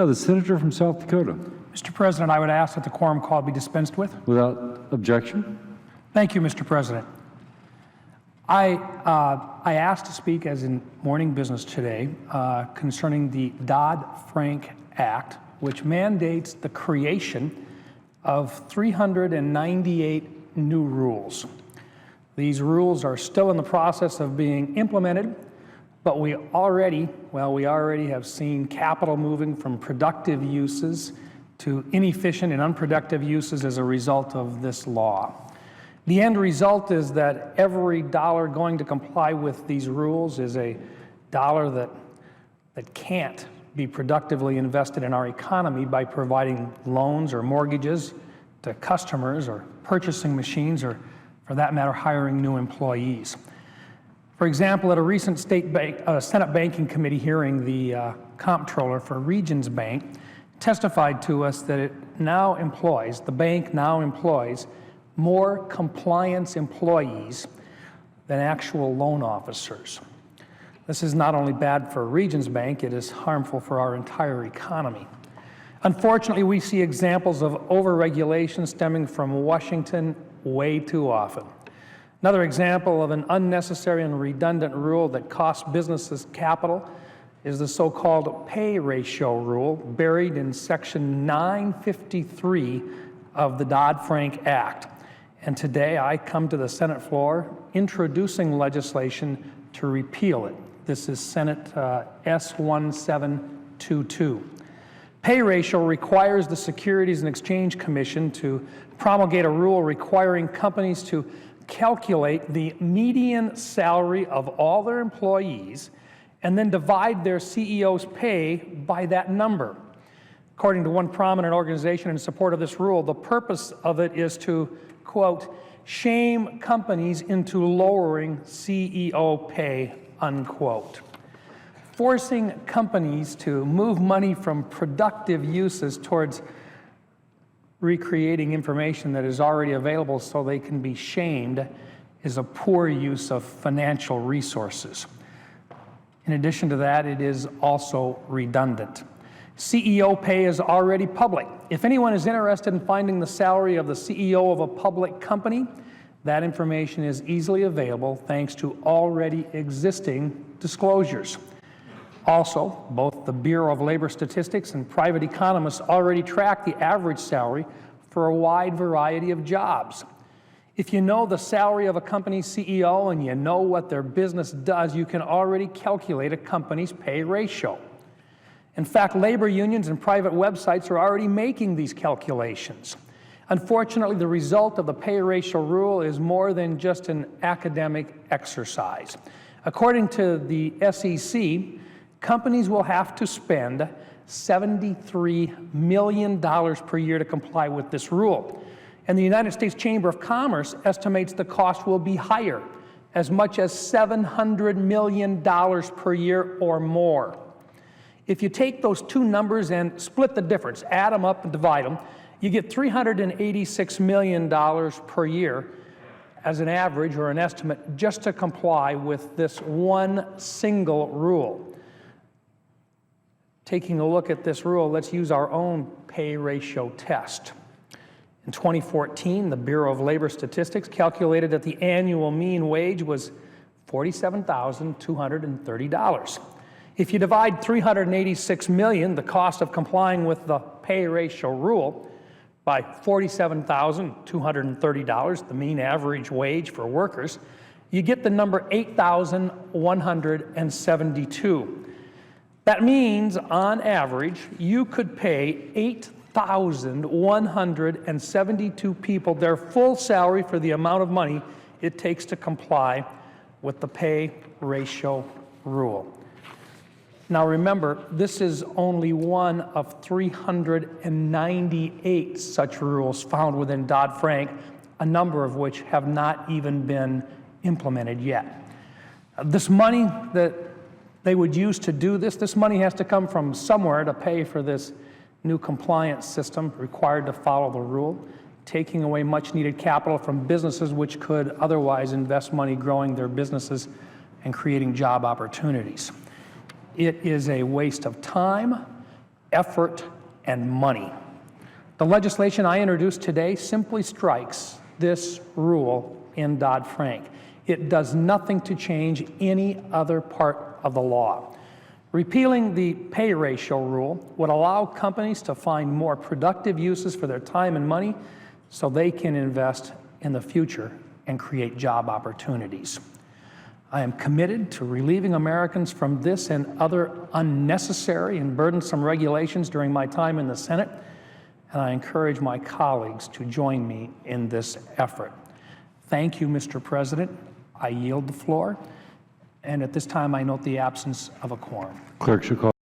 The senator from South Dakota. Mr. President, I would ask that the quorum call be dispensed with. Without objection. Thank you, Mr. President. I asked to speak as in morning business today concerning the Dodd-Frank Act, which mandates the creation of 398 new rules. These rules are still in the process of being implemented, but we already have seen capital moving from productive uses to inefficient and unproductive uses as a result of this law. The end result is that every dollar going to comply with these rules is a dollar that can't be productively invested in our economy by providing loans or mortgages to customers or purchasing machines or, for that matter, hiring new employees. For example, at a recent Senate Banking Committee hearing, the comptroller for Regions Bank testified to us that the bank now employs more compliance employees than actual loan officers. This is not only bad for Regions Bank, it is harmful for our entire economy. Unfortunately, we see examples of overregulation stemming from Washington way too often. Another example of an unnecessary and redundant rule that costs businesses capital is the so-called pay ratio rule buried in Section 953 of the Dodd-Frank Act. And today I come to the Senate floor introducing legislation to repeal it. This is Senate S1722. Pay ratio requires the Securities and Exchange Commission to promulgate a rule requiring companies to calculate the median salary of all their employees and then divide their CEO's pay by that number. According to one prominent organization in support of this rule, the purpose of it is to, quote, shame companies into lowering CEO pay, unquote. Forcing companies to move money from productive uses towards recreating information that is already available so they can be shamed is a poor use of financial resources. In addition to that, it is also redundant. CEO pay is already public. If anyone is interested in finding the salary of the CEO of a public company, that information is easily available thanks to already existing disclosures. Also, both the Bureau of Labor Statistics and private economists already track the average salary for a wide variety of jobs. If you know the salary of a company's CEO and you know what their business does, you can already calculate a company's pay ratio. In fact, labor unions and private websites are already making these calculations. Unfortunately, the result of the pay ratio rule is more than just an academic exercise. According to the SEC, companies will have to spend $73 million per year to comply with this rule. And the United States Chamber of Commerce estimates the cost will be higher, as much as $700 million per year or more. If you take those two numbers and split the difference, add them up and divide them, you get $386 million per year as an average or an estimate just to comply with this one single rule. Taking a look at this rule, let's use our own pay ratio test. In 2014, the Bureau of Labor Statistics calculated that the annual mean wage was $47,230. If you divide $386 million, the cost of complying with the pay ratio rule, by $47,230, the mean average wage for workers, you get the number 8,172. That means, on average, you could pay 8,172 people their full salary for the amount of money it takes to comply with the pay ratio rule. Now remember, this is only one of 398 such rules found within Dodd-Frank, a number of which have not even been implemented yet. This money that they would use to do this money has to come from somewhere to pay for this new compliance system required to follow the rule, taking away much needed capital from businesses which could otherwise invest money growing their businesses and creating job opportunities. It is a waste of time, effort, and money. The legislation I introduced today simply strikes this rule in Dodd-Frank. It does nothing to change any other part of the law. Repealing the pay ratio rule would allow companies to find more productive uses for their time and money so they can invest in the future and create job opportunities. I am committed to relieving Americans from this and other unnecessary and burdensome regulations during my time in the Senate, and I encourage my colleagues to join me in this effort. Thank you, Mr. President. I yield the floor, and at this time I note the absence of a quorum. Clerk should call.